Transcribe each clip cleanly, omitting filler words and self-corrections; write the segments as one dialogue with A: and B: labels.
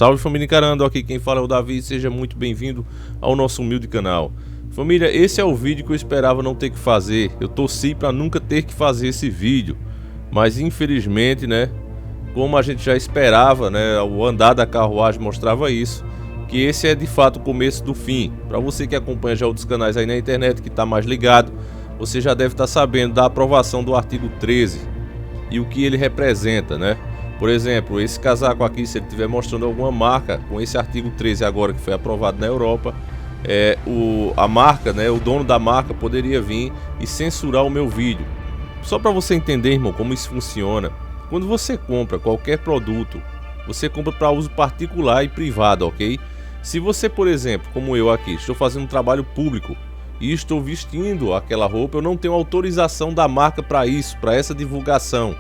A: Salve família encarando, aqui quem fala é o Davi, seja muito bem-vindo ao nosso humilde canal. Família, esse é o vídeo que eu esperava não ter que fazer, eu torci para nunca ter que fazer esse vídeo, mas infelizmente, né, como a gente já esperava, né, o andar da carruagem mostrava isso, que esse é de fato o começo do fim. Para você que acompanha já outros canais aí na internet, que está mais ligado, você já deve estar sabendo da aprovação do artigo 13 e o que ele representa, né? Por exemplo, esse casaco aqui, se ele estiver mostrando alguma marca com esse artigo 13 agora que foi aprovado na Europa, a marca, né, o dono da marca poderia vir e censurar o meu vídeo. Só para você entender, irmão, como isso funciona. Quando você compra qualquer produto, você compra para uso particular e privado, ok? Se você, por exemplo, como eu aqui, estou fazendo um trabalho público e estou vestindo aquela roupa, eu não tenho autorização da marca para isso, para essa divulgação.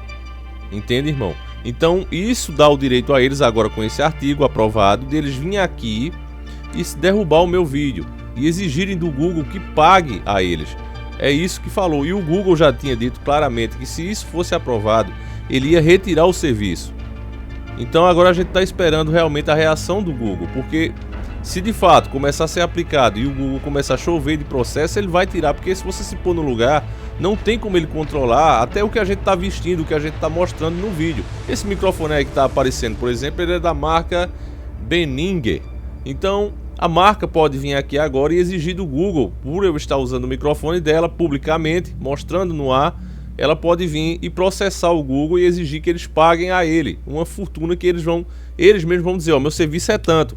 A: Entende, irmão? Então isso dá o direito a eles agora com esse artigo aprovado, deles virem aqui e derrubar o meu vídeo e exigirem do Google que pague a eles. É isso que falou, e o Google já tinha dito claramente que se isso fosse aprovado, ele ia retirar o serviço. Então agora a gente está esperando realmente a reação do Google, porque se de fato começar a ser aplicado e o Google começar a chover de processo, ele vai tirar, porque se você se pôr no lugar, não tem como ele controlar até o que a gente está vestindo, o que a gente está mostrando no vídeo. Esse microfone aí que está aparecendo, por exemplo, ele é da marca Behringer. Então a marca pode vir aqui agora e exigir do Google, por eu estar usando o microfone dela publicamente, mostrando no ar, ela pode vir e processar o Google e exigir que eles paguem a ele uma fortuna que eles mesmos vão dizer, ó, meu serviço é tanto.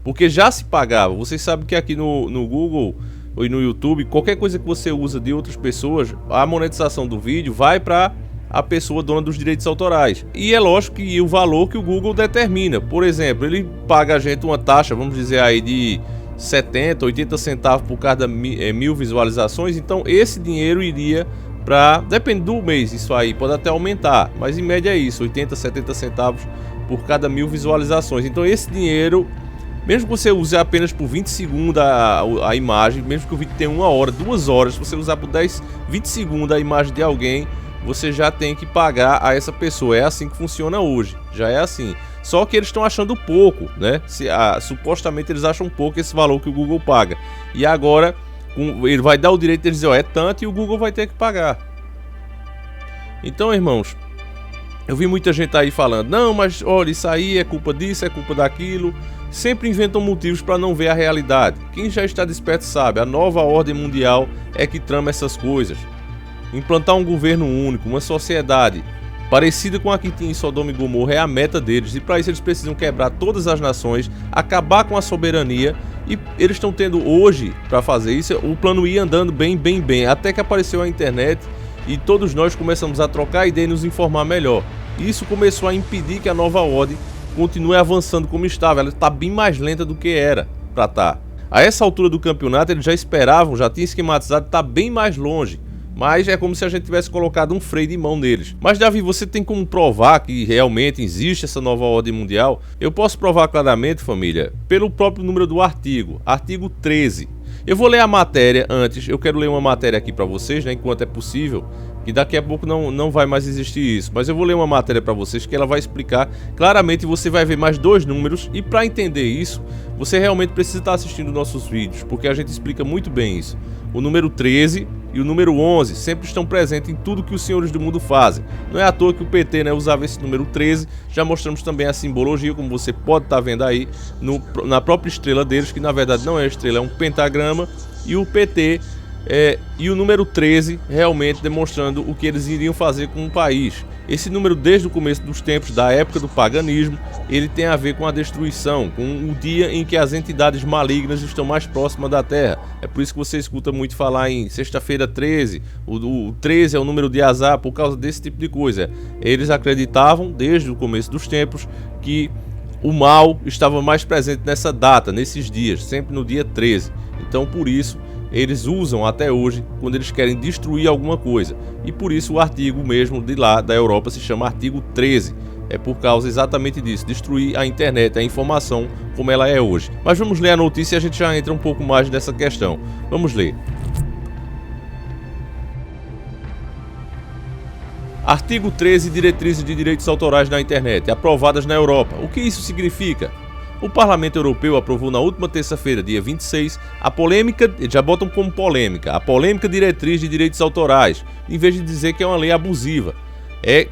A: Porque já se pagava. Vocês sabem que aqui no Google ou no YouTube, qualquer coisa que você usa de outras pessoas, a monetização do vídeo vai para a pessoa dona dos direitos autorais. E é lógico que o valor que o Google determina. Por exemplo, ele paga a gente uma taxa, vamos dizer aí, de 70, 80 centavos por cada 1000 visualizações. Então esse dinheiro iria para... Depende do mês, isso aí pode até aumentar, mas em média é isso, 80, 70 centavos por cada 1000 visualizações. Então esse dinheiro... Mesmo que você use apenas por 20 segundos a imagem, mesmo que o vídeo tenha 1 hora, 2 horas, se você usar por 20 segundos a imagem de alguém, você já tem que pagar a essa pessoa. É assim que funciona hoje, já é assim. Só que eles estão achando pouco, né? Supostamente eles acham pouco esse valor que o Google paga. E agora ele vai dar o direito de dizer, ó, é tanto, e o Google vai ter que pagar. Então, irmãos, eu vi muita gente aí falando, não, mas olha, isso aí é culpa disso, é culpa daquilo. Sempre inventam motivos para não ver a realidade. Quem já está desperto sabe, a nova ordem mundial é que trama essas coisas. Implantar um governo único, uma sociedade parecida com a que tinha em Sodoma e Gomorra é a meta deles. E para isso eles precisam quebrar todas as nações, acabar com a soberania. E eles estão tendo hoje, para fazer isso, o plano ia andando bem. Até que apareceu a internet e todos nós começamos a trocar ideia e nos informar melhor. Isso começou a impedir que a nova ordem continue avançando como estava. Ela está bem mais lenta do que era para estar. A essa altura do campeonato eles já esperavam, já tinham esquematizado, está bem mais longe. Mas é como se a gente tivesse colocado um freio de mão neles. Mas Davi, você tem como provar que realmente existe essa nova ordem mundial? Eu posso provar claramente, família, pelo próprio número do artigo 13. Eu vou ler a matéria antes, eu quero ler uma matéria aqui para vocês, né, enquanto é possível, que daqui a pouco não vai mais existir isso, mas eu vou ler uma matéria para vocês que ela vai explicar claramente, você vai ver mais 2 números, e para entender isso, você realmente precisa estar assistindo nossos vídeos, porque a gente explica muito bem isso. O número 13 e o número 11 sempre estão presentes em tudo que os senhores do mundo fazem. Não é à toa que o PT, né, usava esse número 13, já mostramos também a simbologia, como você pode estar vendo aí, na própria estrela deles, que na verdade não é estrela, é um pentagrama, e o PT... e o número 13 realmente demonstrando o que eles iriam fazer com o país. Esse número, desde o começo dos tempos, da época do paganismo, ele tem a ver com a destruição, com o dia em que as entidades malignas estão mais próximas da Terra. É por isso que você escuta muito falar em sexta-feira 13, o 13 é o número de azar, por causa desse tipo de coisa. Eles acreditavam, desde o começo dos tempos, que o mal estava mais presente nessa data, nesses dias, sempre no dia 13. Então, por isso, eles usam até hoje quando eles querem destruir alguma coisa. E por isso o artigo mesmo de lá da Europa se chama artigo 13. É por causa exatamente disso, destruir a internet, a informação como ela é hoje. Mas vamos ler a notícia e a gente já entra um pouco mais nessa questão. Vamos ler. Artigo 13, diretrizes de direitos autorais na internet, aprovadas na Europa. O que isso significa? O Parlamento Europeu aprovou na última terça-feira, dia 26, a polêmica, já botam como polêmica, a polêmica diretriz de direitos autorais, em vez de dizer que é uma lei abusiva,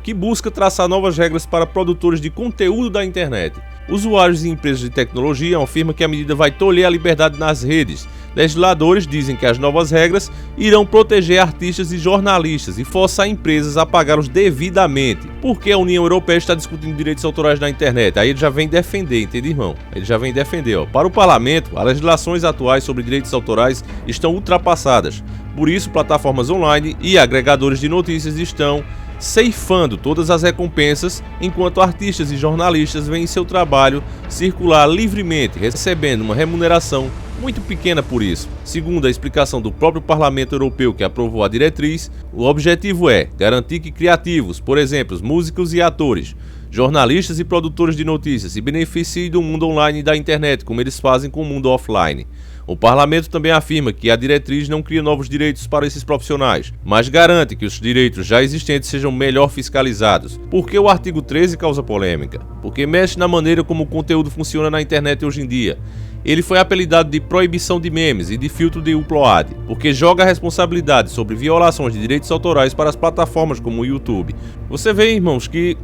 A: que busca traçar novas regras para produtores de conteúdo da internet. Usuários e empresas de tecnologia afirmam que a medida vai tolher a liberdade nas redes. Legisladores dizem que as novas regras irão proteger artistas e jornalistas e forçar empresas a pagá-los devidamente. Porque a União Europeia está discutindo direitos autorais na internet. Aí ele já vem defender, entende, irmão? Ele já vem defender. Para o parlamento, as legislações atuais sobre direitos autorais estão ultrapassadas. Por isso, plataformas online e agregadores de notícias estão ceifando todas as recompensas, enquanto artistas e jornalistas veem seu trabalho circular livremente, recebendo uma remuneração muito pequena por isso. Segundo a explicação do próprio Parlamento Europeu que aprovou a diretriz, o objetivo é garantir que criativos, por exemplo, músicos e atores, jornalistas e produtores de notícias, se beneficiem do mundo online e da internet, como eles fazem com o mundo offline. O parlamento também afirma que a diretriz não cria novos direitos para esses profissionais, mas garante que os direitos já existentes sejam melhor fiscalizados. Por que o artigo 13 causa polêmica? Porque mexe na maneira como o conteúdo funciona na internet hoje em dia. Ele foi apelidado de proibição de memes e de filtro de upload, porque joga a responsabilidade sobre violações de direitos autorais para as plataformas como o YouTube. Você vê, irmãos, que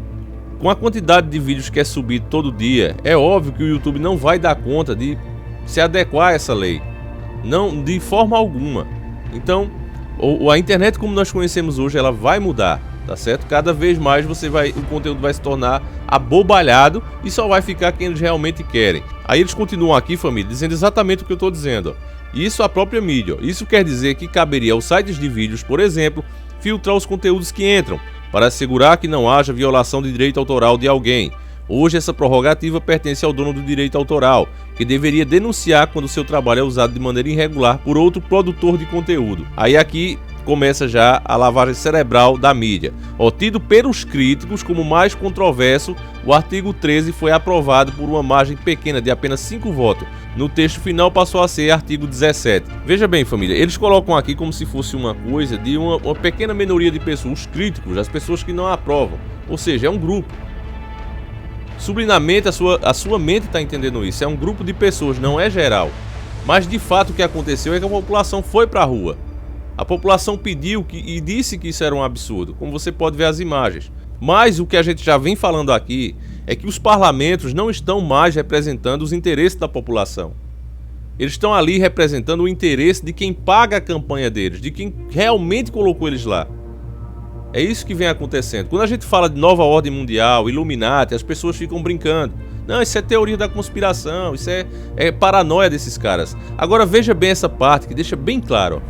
A: com a quantidade de vídeos que é subido todo dia, é óbvio que o YouTube não vai dar conta de se adequar a essa lei, não de forma alguma. Então, a internet como nós conhecemos hoje, ela vai mudar, tá certo? Cada vez mais o conteúdo vai se tornar abobalhado e só vai ficar quem eles realmente querem. Aí eles continuam aqui, família, dizendo exatamente o que eu estou dizendo. Isso a própria mídia. Isso quer dizer que caberia aos sites de vídeos, por exemplo, filtrar os conteúdos que entram, para assegurar que não haja violação de direito autoral de alguém. Hoje essa prerrogativa pertence ao dono do direito autoral, que deveria denunciar quando seu trabalho é usado de maneira irregular por outro produtor de conteúdo. Aí aqui começa já a lavagem cerebral da mídia. Tido pelos críticos como mais controverso, o artigo 13 foi aprovado por uma margem pequena de apenas 5 votos. No texto final passou a ser artigo 17. Veja bem, família, eles colocam aqui como se fosse uma coisa de uma pequena minoria de pessoas, os críticos, as pessoas que não aprovam. Ou seja, é um grupo. Sublinamente a sua mente está entendendo isso, é um grupo de pessoas, não é geral. Mas de fato o que aconteceu é que a população foi para a rua. A população pediu e disse que isso era um absurdo, como você pode ver as imagens. Mas o que a gente já vem falando aqui é que os parlamentos não estão mais representando os interesses da população. Eles estão ali representando o interesse de quem paga a campanha deles, de quem realmente colocou eles lá. É isso que vem acontecendo. Quando a gente fala de nova ordem mundial, Illuminati, as pessoas ficam brincando. Não, isso é teoria da conspiração, isso é paranoia desses caras. Agora veja bem essa parte que deixa bem claro.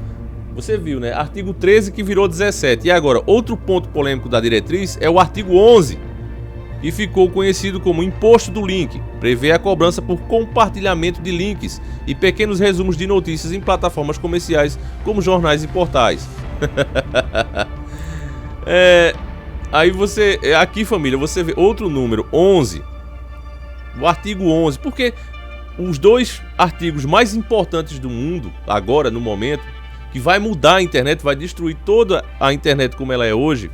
A: Você viu, né? Artigo 13 que virou 17. E agora, outro ponto polêmico da diretriz é o artigo 11, que ficou conhecido como Imposto do Link. Prevê a cobrança por compartilhamento de links e pequenos resumos de notícias em plataformas comerciais como jornais e portais. Aí aqui, família, você vê outro número, 11. O artigo 11, porque os dois artigos mais importantes do mundo, agora, no momento, que vai mudar a internet, vai destruir toda a internet como ela é hoje,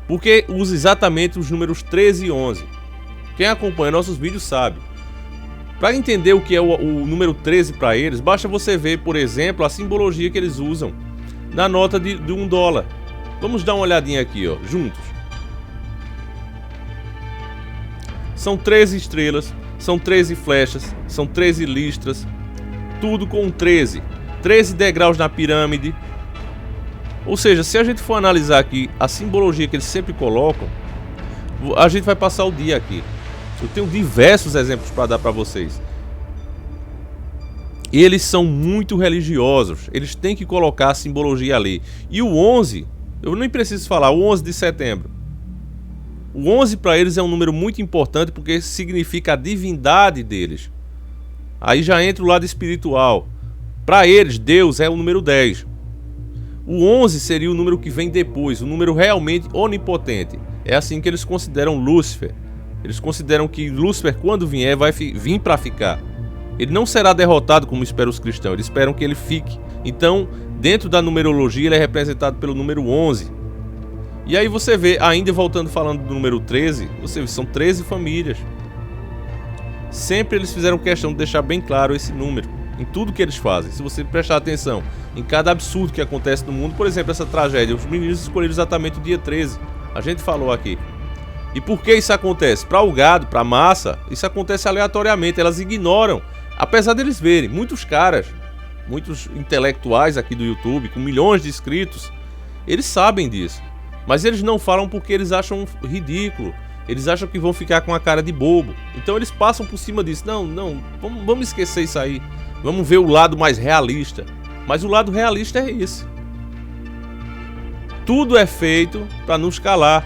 A: porque usa exatamente os números 13 e 11. Quem acompanha nossos vídeos sabe. Para entender o que é o número 13 para eles, basta você ver, por exemplo, a simbologia que eles usam na nota de $1. Vamos dar uma olhadinha aqui, juntos. São 13 estrelas, são 13 flechas, são 13 listras, tudo com 13. 13 degraus na pirâmide. Ou seja, se a gente for analisar aqui a simbologia que eles sempre colocam, a gente vai passar o dia aqui. Eu tenho diversos exemplos para dar para vocês. Eles são muito religiosos, eles têm que colocar a simbologia ali. E o 11, eu nem preciso falar, o 11 de setembro. O 11 para eles é um número muito importante porque significa a divindade deles. Aí já entra o lado espiritual. Para eles, Deus é o número 10. O 11 seria o número que vem depois, o número realmente onipotente. É assim que eles consideram Lúcifer. Eles consideram que Lúcifer, quando vier, vai vir para ficar. Ele não será derrotado como esperam os cristãos, eles esperam que ele fique. Então, dentro da numerologia, ele é representado pelo número 11. E aí você vê, ainda voltando falando do número 13, você vê, são 13 famílias. Sempre eles fizeram questão de deixar bem claro esse número em tudo que eles fazem. Se você prestar atenção em cada absurdo que acontece no mundo, por exemplo, essa tragédia, os meninos escolheram exatamente o dia 13. A gente falou aqui. E por que isso acontece? Para o gado, para a massa, isso acontece aleatoriamente. Elas ignoram, apesar deles verem. Muitos caras, muitos intelectuais aqui do YouTube, com milhões de inscritos, eles sabem disso. Mas eles não falam porque eles acham ridículo. Eles acham que vão ficar com a cara de bobo. Então eles passam por cima disso. Não, vamos esquecer isso aí. Vamos ver o lado mais realista. Mas o lado realista é esse. Tudo é feito para nos calar.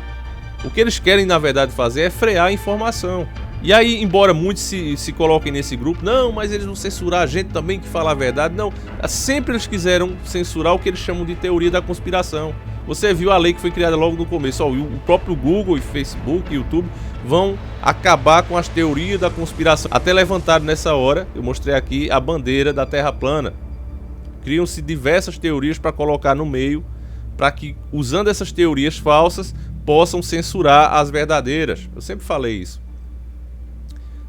A: O que eles querem, na verdade, fazer é frear a informação. E aí, embora muitos se coloquem nesse grupo, não, mas eles vão censurar a gente também que fala a verdade. Não, sempre eles quiseram censurar o que eles chamam de teoria da conspiração. Você viu a lei que foi criada logo no começo. O próprio Google e Facebook e YouTube vão acabar com as teorias da conspiração. Até levantaram nessa hora, eu mostrei aqui, a bandeira da Terra plana. Criam-se diversas teorias para colocar no meio, para que, usando essas teorias falsas, possam censurar as verdadeiras. Eu sempre falei isso.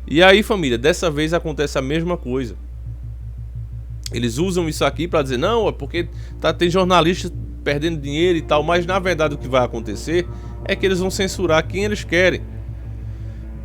A: E aí, família, dessa vez acontece a mesma coisa. Eles usam isso aqui para dizer, não, é porque tem jornalistas perdendo dinheiro e tal, mas na verdade o que vai acontecer é que eles vão censurar quem eles querem.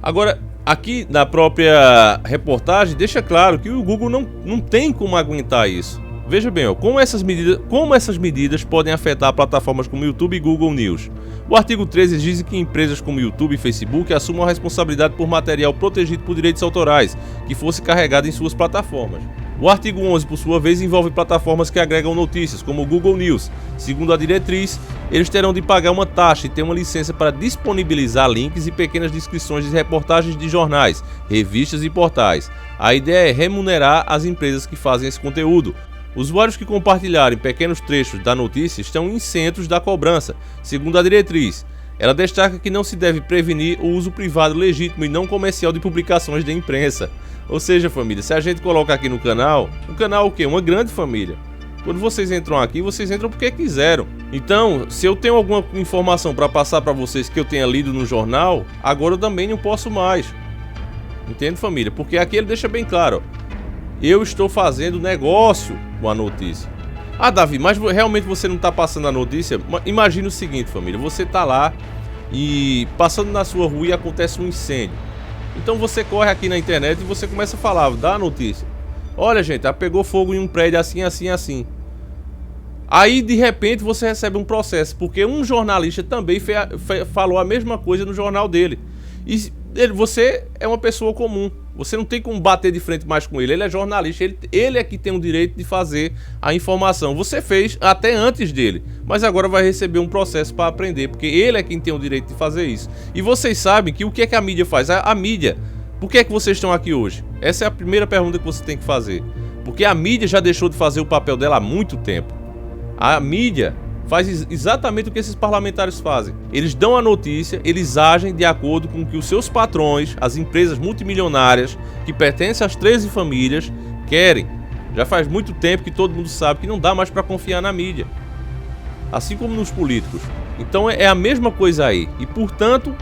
A: Agora, aqui na própria reportagem, deixa claro que o Google não tem como aguentar isso. Veja bem, como essas medidas podem afetar plataformas como YouTube e Google News. O artigo 13 diz que empresas como YouTube e Facebook assumam a responsabilidade por material protegido por direitos autorais que fosse carregado em suas plataformas. O artigo 11, por sua vez, envolve plataformas que agregam notícias, como o Google News. Segundo a diretriz, eles terão de pagar uma taxa e ter uma licença para disponibilizar links e pequenas descrições de reportagens de jornais, revistas e portais. A ideia é remunerar as empresas que fazem esse conteúdo. Usuários que compartilharem pequenos trechos da notícia estão isentos da cobrança, segundo a diretriz. Ela destaca que não se deve prevenir o uso privado legítimo e não comercial de publicações da imprensa. Ou seja, família, se a gente coloca aqui no canal, o canal o quê? Uma grande família. Quando vocês entram aqui, vocês entram porque quiseram. Então, se eu tenho alguma informação para passar para vocês que eu tenha lido no jornal, agora eu também não posso mais. Entende, família? Porque aqui ele deixa bem claro, ó, eu estou fazendo negócio com a notícia. Ah, Davi, mas realmente você não está passando a notícia? Imagina o seguinte, família, você está lá e passando na sua rua e acontece um incêndio. Então você corre aqui na internet e você começa a falar, dá a notícia. Olha, gente, pegou fogo em um prédio assim, assim, assim. Aí, de repente, você recebe um processo, porque um jornalista também falou a mesma coisa no jornal dele. E você é uma pessoa comum. Você não tem como bater de frente mais com ele. Ele é jornalista, ele é que tem o direito de fazer a informação. Você fez até antes dele, mas agora vai receber um processo para aprender, porque ele é quem tem o direito de fazer isso. E vocês sabem que o que é que a mídia faz? A mídia, por que é que vocês estão aqui hoje? Essa é a primeira pergunta que você tem que fazer. Porque a mídia já deixou de fazer o papel dela há muito tempo. A mídia faz exatamente o que esses parlamentares fazem. Eles dão a notícia, eles agem de acordo com o que os seus patrões, as empresas multimilionárias que pertencem às 13 famílias, querem. Já faz muito tempo que todo mundo sabe que não dá mais para confiar na mídia. Assim como nos políticos. Então é a mesma coisa aí. E portanto,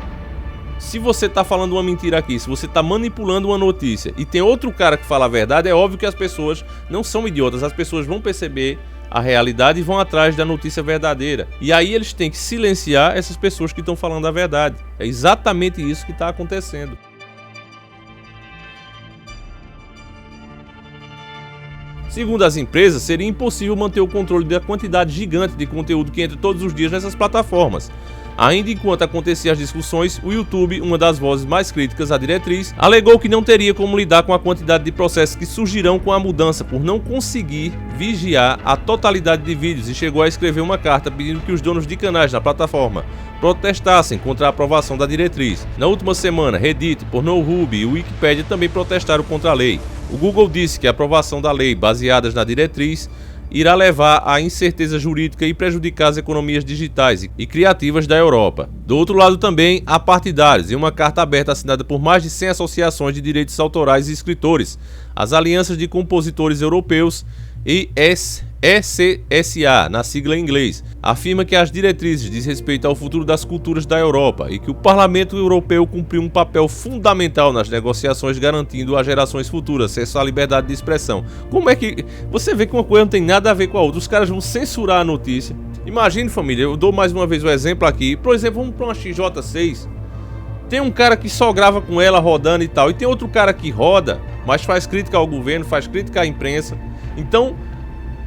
A: se você está falando uma mentira aqui, se você está manipulando uma notícia e tem outro cara que fala a verdade, é óbvio que as pessoas não são idiotas. As pessoas vão perceber a realidade e vão atrás da notícia verdadeira. E aí eles têm que silenciar essas pessoas que estão falando a verdade. É exatamente isso que está acontecendo. Segundo as empresas, seria impossível manter o controle da quantidade gigante de conteúdo que entra todos os dias nessas plataformas. Ainda enquanto aconteciam as discussões, o YouTube, uma das vozes mais críticas à diretriz, alegou que não teria como lidar com a quantidade de processos que surgirão com a mudança por não conseguir vigiar a totalidade de vídeos e chegou a escrever uma carta pedindo que os donos de canais na plataforma protestassem contra a aprovação da diretriz. Na última semana, Reddit, Pornhub e Wikipedia também protestaram contra a lei. O Google disse que a aprovação da lei baseadas na diretriz irá levar à incerteza jurídica e prejudicar as economias digitais e criativas da Europa. Do outro lado também há partidários, em uma carta aberta assinada por mais de 100 associações de direitos autorais e escritores, as alianças de compositores europeus e ECSA, na sigla em inglês, afirma que as diretrizes diz respeito ao futuro das culturas da Europa e que o Parlamento Europeu cumpriu um papel fundamental nas negociações, garantindo às gerações futuras acesso à liberdade de expressão. Como é que você vê que uma coisa não tem nada a ver com a outra? Os caras vão censurar a notícia. Imagine, família, eu dou mais uma vez o exemplo aqui. Por exemplo, vamos para uma XJ6. Tem um cara que só grava com ela rodando e tal, e tem outro cara que roda, mas faz crítica ao governo, faz crítica à imprensa. Então,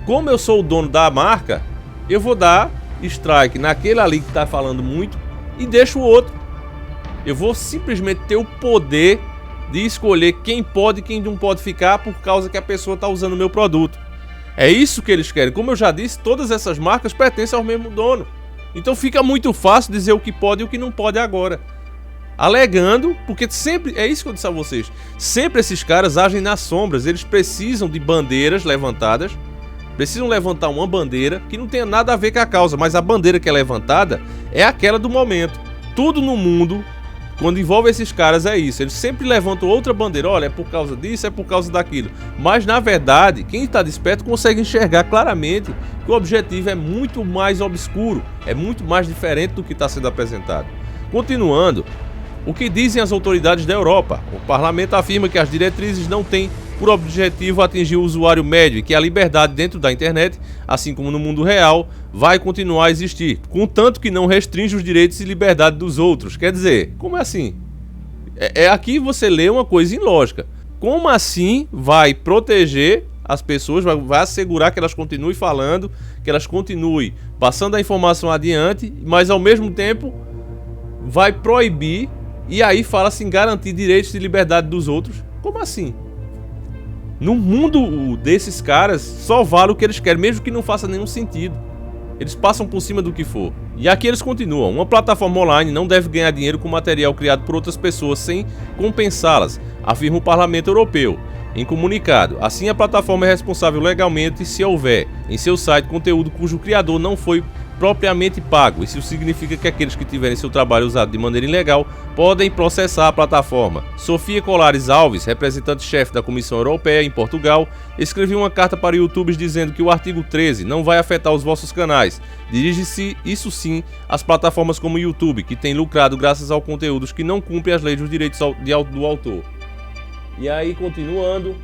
A: como eu sou o dono da marca, eu vou dar strike naquele ali que está falando muito e deixo o outro. Eu vou simplesmente ter o poder de escolher quem pode e quem não pode ficar por causa que a pessoa está usando o meu produto. É isso que eles querem. Como eu já disse, todas essas marcas pertencem ao mesmo dono. Então fica muito fácil dizer o que pode e o que não pode agora. Alegando, porque sempre, é isso que eu disse a vocês, sempre esses caras agem nas sombras, eles precisam de bandeiras levantadas, precisam levantar uma bandeira que não tenha nada a ver com a causa, mas a bandeira que é levantada é aquela do momento. Tudo no mundo, quando envolve esses caras, é isso, eles sempre levantam outra bandeira, olha, é por causa disso, é por causa daquilo, mas na verdade, quem está desperto consegue enxergar claramente que o objetivo é muito mais obscuro, é muito mais diferente do que está sendo apresentado. Continuando, o que dizem as autoridades da Europa? O parlamento afirma que as diretrizes não têm por objetivo atingir o usuário médio e que a liberdade dentro da internet, assim como no mundo real, vai continuar a existir, contanto que não restringe os direitos e liberdade dos outros. Quer dizer, como é assim? Aqui você lê uma coisa ilógica. Como assim vai proteger as pessoas, vai assegurar que elas continuem falando, que elas continuem passando a informação adiante, mas ao mesmo tempo vai proibir. E aí fala-se em garantir direitos e liberdade dos outros. Como assim? No mundo desses caras, só vale o que eles querem, mesmo que não faça nenhum sentido. Eles passam por cima do que for. E aqui eles continuam. Uma plataforma online não deve ganhar dinheiro com material criado por outras pessoas sem compensá-las, afirma o Parlamento Europeu. Em comunicado, assim a plataforma é responsável legalmente se houver em seu site conteúdo cujo criador não foi propriamente pago. Isso significa que aqueles que tiverem seu trabalho usado de maneira ilegal podem processar a plataforma. Sofia Colares Alves, representante-chefe da Comissão Europeia em Portugal, escreveu uma carta para YouTubers dizendo que o artigo 13 não vai afetar os vossos canais. Dirige-se, isso sim, às plataformas como o YouTube, que tem lucrado graças a conteúdos que não cumprem as leis dos direitos do autor. E aí, continuando,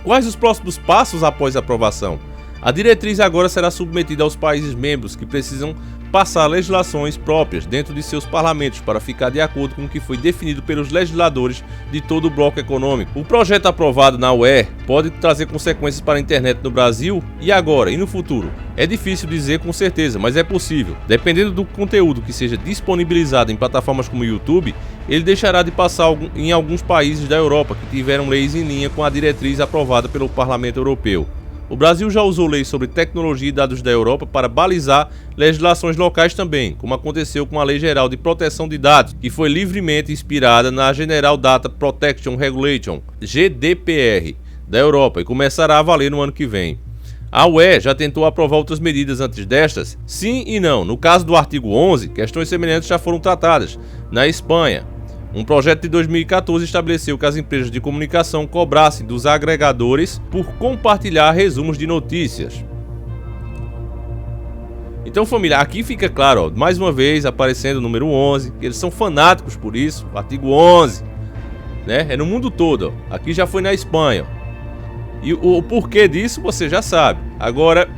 A: quais os próximos passos após a aprovação? A diretriz agora será submetida aos países membros que precisam passar legislações próprias dentro de seus parlamentos para ficar de acordo com o que foi definido pelos legisladores de todo o bloco econômico. O projeto aprovado na UE pode trazer consequências para a internet no Brasil e agora e no futuro. É difícil dizer com certeza, mas é possível. Dependendo do conteúdo que seja disponibilizado em plataformas como o YouTube, ele deixará de passar em alguns países da Europa que tiveram leis em linha com a diretriz aprovada pelo Parlamento Europeu. O Brasil já usou leis sobre tecnologia e dados da Europa para balizar legislações locais também, como aconteceu com a Lei Geral de Proteção de Dados, que foi livremente inspirada na General Data Protection Regulation, GDPR, da Europa e começará a valer no ano que vem. A UE já tentou aprovar outras medidas antes destas? Sim e não. No caso do artigo 11, questões semelhantes já foram tratadas. Na Espanha, um projeto de 2014 estabeleceu que as empresas de comunicação cobrassem dos agregadores por compartilhar resumos de notícias. Então, família, aqui fica claro, ó, mais uma vez aparecendo o número 11, que eles são fanáticos por isso, o artigo 11, né? É no mundo todo, ó. Aqui já foi na Espanha, ó. E o porquê disso você já sabe. Agora,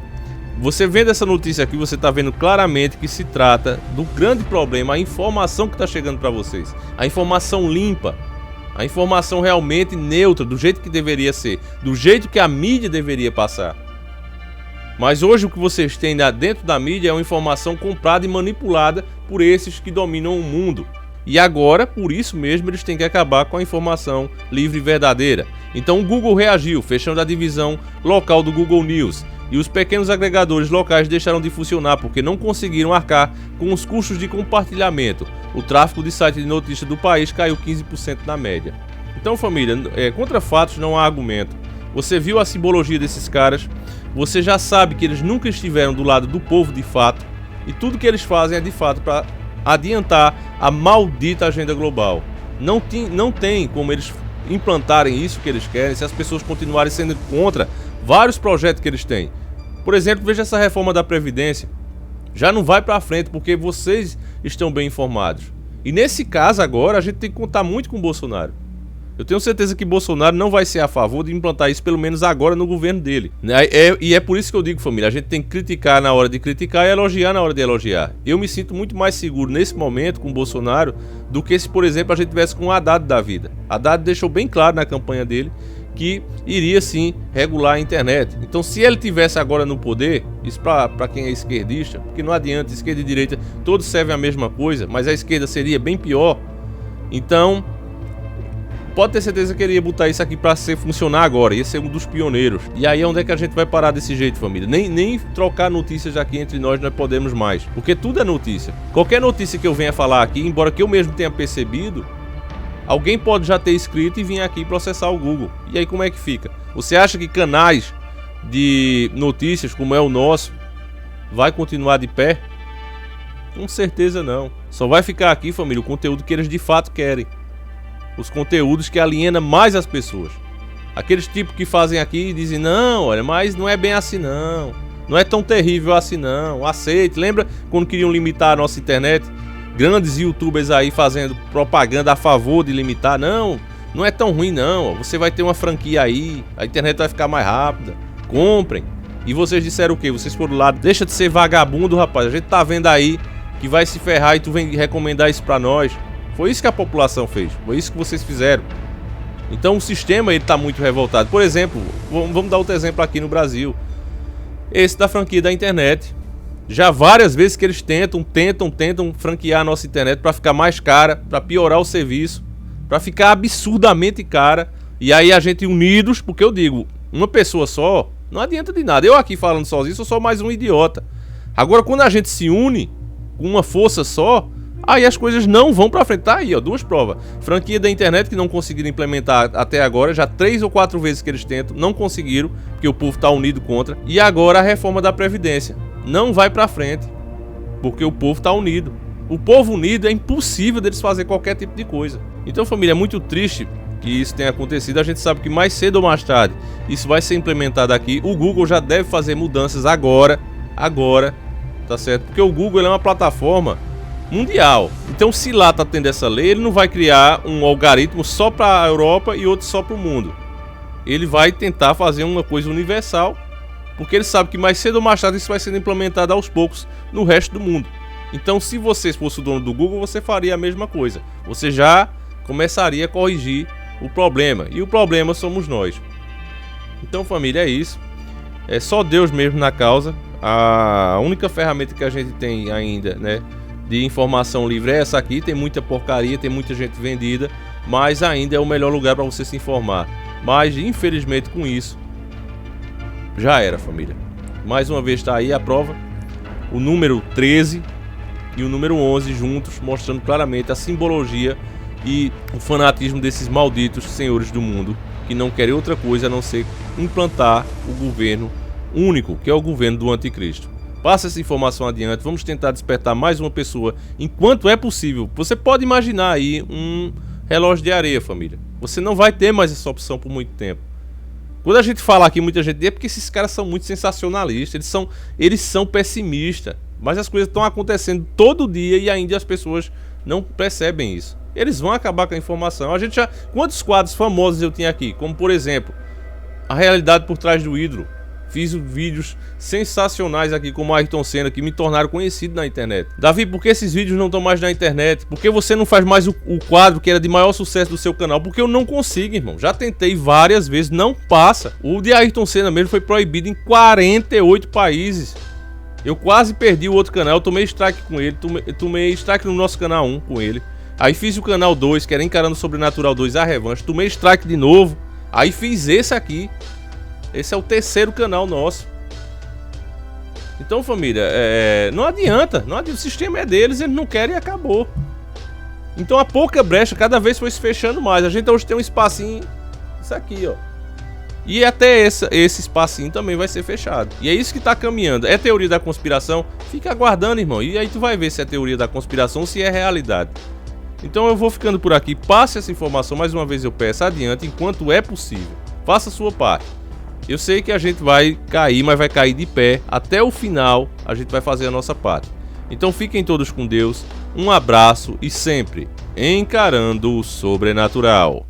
A: você vendo essa notícia aqui, você está vendo claramente que se trata do grande problema, a informação que está chegando para vocês. A informação limpa, a informação realmente neutra, do jeito que deveria ser, do jeito que a mídia deveria passar. Mas hoje o que vocês têm dentro da mídia é uma informação comprada e manipulada por esses que dominam o mundo. E agora, por isso mesmo, eles têm que acabar com a informação livre e verdadeira. Então o Google reagiu, fechando a divisão local do Google News. E os pequenos agregadores locais deixaram de funcionar porque não conseguiram arcar com os custos de compartilhamento. O tráfego de sites de notícias do país caiu 15% na média. Então, família, contra fatos não há argumento. Você viu a simbologia desses caras, você já sabe que eles nunca estiveram do lado do povo de fato, e tudo que eles fazem é de fato para adiantar a maldita agenda global. Não tem como eles implantarem isso que eles querem se as pessoas continuarem sendo contra vários projetos que eles têm. Por exemplo, veja essa reforma da Previdência. Já não vai para frente porque vocês estão bem informados. E nesse caso agora a gente tem que contar muito com o Bolsonaro. Eu tenho certeza que Bolsonaro não vai ser a favor de implantar isso, pelo menos agora, no governo dele. E é por isso que eu digo, família, a gente tem que criticar na hora de criticar e elogiar na hora de elogiar. Eu me sinto muito mais seguro nesse momento com Bolsonaro do que se, por exemplo, a gente tivesse com o Haddad da vida. Haddad deixou bem claro na campanha dele que iria sim regular a internet. Então, se ele tivesse agora no poder, isso para quem é esquerdista, porque não adianta, esquerda e direita, todos servem a mesma coisa, mas a esquerda seria bem pior. Então, pode ter certeza que ele ia botar isso aqui para funcionar agora, ia ser um dos pioneiros. E aí onde é que a gente vai parar desse jeito, família? Nem trocar notícias aqui entre nós podemos mais, porque tudo é notícia. Qualquer notícia que eu venha falar aqui, embora que eu mesmo tenha percebido, alguém pode já ter escrito e vir aqui processar o Google. E aí como é que fica? Você acha que canais de notícias como é o nosso vai continuar de pé? Com certeza não. Só vai ficar aqui, família, o conteúdo que eles de fato querem. Os conteúdos que alienam mais as pessoas. Aqueles tipos que fazem aqui e dizem, não, olha, mas não é bem assim não. Não é tão terrível assim não. Aceite. Lembra quando queriam limitar a nossa internet? Grandes youtubers aí fazendo propaganda a favor de limitar. Não é tão ruim não. Você vai ter uma franquia aí. A internet vai ficar mais rápida. Comprem. E vocês disseram o quê? Vocês foram lá, deixa de ser vagabundo, rapaz. A gente tá vendo aí que vai se ferrar e tu vem recomendar isso pra nós. Foi isso que a população fez, foi isso que vocês fizeram. Então o sistema ele tá muito revoltado. Por exemplo, vamos dar outro exemplo aqui no Brasil. Esse da franquia da internet. Já várias vezes que eles tentam franquear a nossa internet para ficar mais cara, para piorar o serviço, para ficar absurdamente cara. E aí a gente unidos, porque eu digo, uma pessoa só não adianta de nada. Eu aqui falando sozinho, eu sou mais um idiota. Agora quando a gente se une com uma força só, aí as coisas não vão pra frente. Tá aí, ó, duas provas. Franquia da internet que não conseguiram implementar até agora. Já 3 ou 4 vezes que eles tentam, não conseguiram, porque o povo tá unido contra. E agora a reforma da Previdência. Não vai pra frente, porque o povo tá unido. O povo unido é impossível deles fazer qualquer tipo de coisa. Então, família, é muito triste que isso tenha acontecido. A gente sabe que mais cedo ou mais tarde isso vai ser implementado aqui. O Google já deve fazer mudanças agora, tá certo? Porque o Google é uma plataforma mundial. Então, se lá tá tendo essa lei, ele não vai criar um algoritmo só para a Europa e outro só para o mundo. Ele vai tentar fazer uma coisa universal, porque ele sabe que mais cedo ou mais tarde isso vai sendo implementado aos poucos no resto do mundo. Então, se você fosse o dono do Google, você faria a mesma coisa. Você já começaria a corrigir o problema. E o problema somos nós. Então, família, é isso. É só Deus mesmo na causa. A única ferramenta que a gente tem ainda, né, de informação livre é essa aqui. Tem muita porcaria, tem muita gente vendida, mas ainda é o melhor lugar para você se informar. Mas infelizmente com isso já era, família. Mais uma vez está aí a prova, o número 13 e o número 11 juntos, mostrando claramente a simbologia e o fanatismo desses malditos senhores do mundo, que não querem outra coisa a não ser implantar o governo único, que é o governo do anticristo. Passa essa informação adiante, vamos tentar despertar mais uma pessoa enquanto é possível. Você pode imaginar aí um relógio de areia, família. Você não vai ter mais essa opção por muito tempo. Quando a gente fala aqui, muita gente diz, é porque esses caras são muito sensacionalistas, eles são pessimistas. Mas as coisas estão acontecendo todo dia e ainda as pessoas não percebem isso. Eles vão acabar com a informação. Quantos quadros famosos eu tinha aqui? Como, por exemplo, A Realidade por Trás do Ídolo. Fiz vídeos sensacionais aqui como Ayrton Senna, que me tornaram conhecido na internet. Davi, por que esses vídeos não estão mais na internet? Por que você não faz mais o quadro que era de maior sucesso do seu canal? Porque eu não consigo, irmão. Já tentei várias vezes, não passa. O de Ayrton Senna mesmo foi proibido em 48 países. Eu quase perdi o outro canal, eu tomei strike com ele, tomei strike no nosso canal 1 com ele. Aí fiz o canal 2, que era Encarando o Sobrenatural 2, a revanche, tomei strike de novo. Aí fiz esse aqui. Esse é o terceiro canal nosso. Então, família, não adianta, o sistema é deles, eles não querem e acabou. Então a pouca brecha cada vez foi se fechando mais. A gente hoje tem um espacinho, isso aqui, ó. E até esse espacinho também vai ser fechado. E é isso que tá caminhando. É teoria da conspiração? Fica aguardando, irmão. E aí tu vai ver se é teoria da conspiração ou se é realidade. Então eu vou ficando por aqui. Passe essa informação, mais uma vez eu peço, adiante enquanto é possível. Faça a sua parte. Eu sei que a gente vai cair, mas vai cair de pé. Até o final a gente vai fazer a nossa parte. Então fiquem todos com Deus, um abraço e sempre encarando o sobrenatural.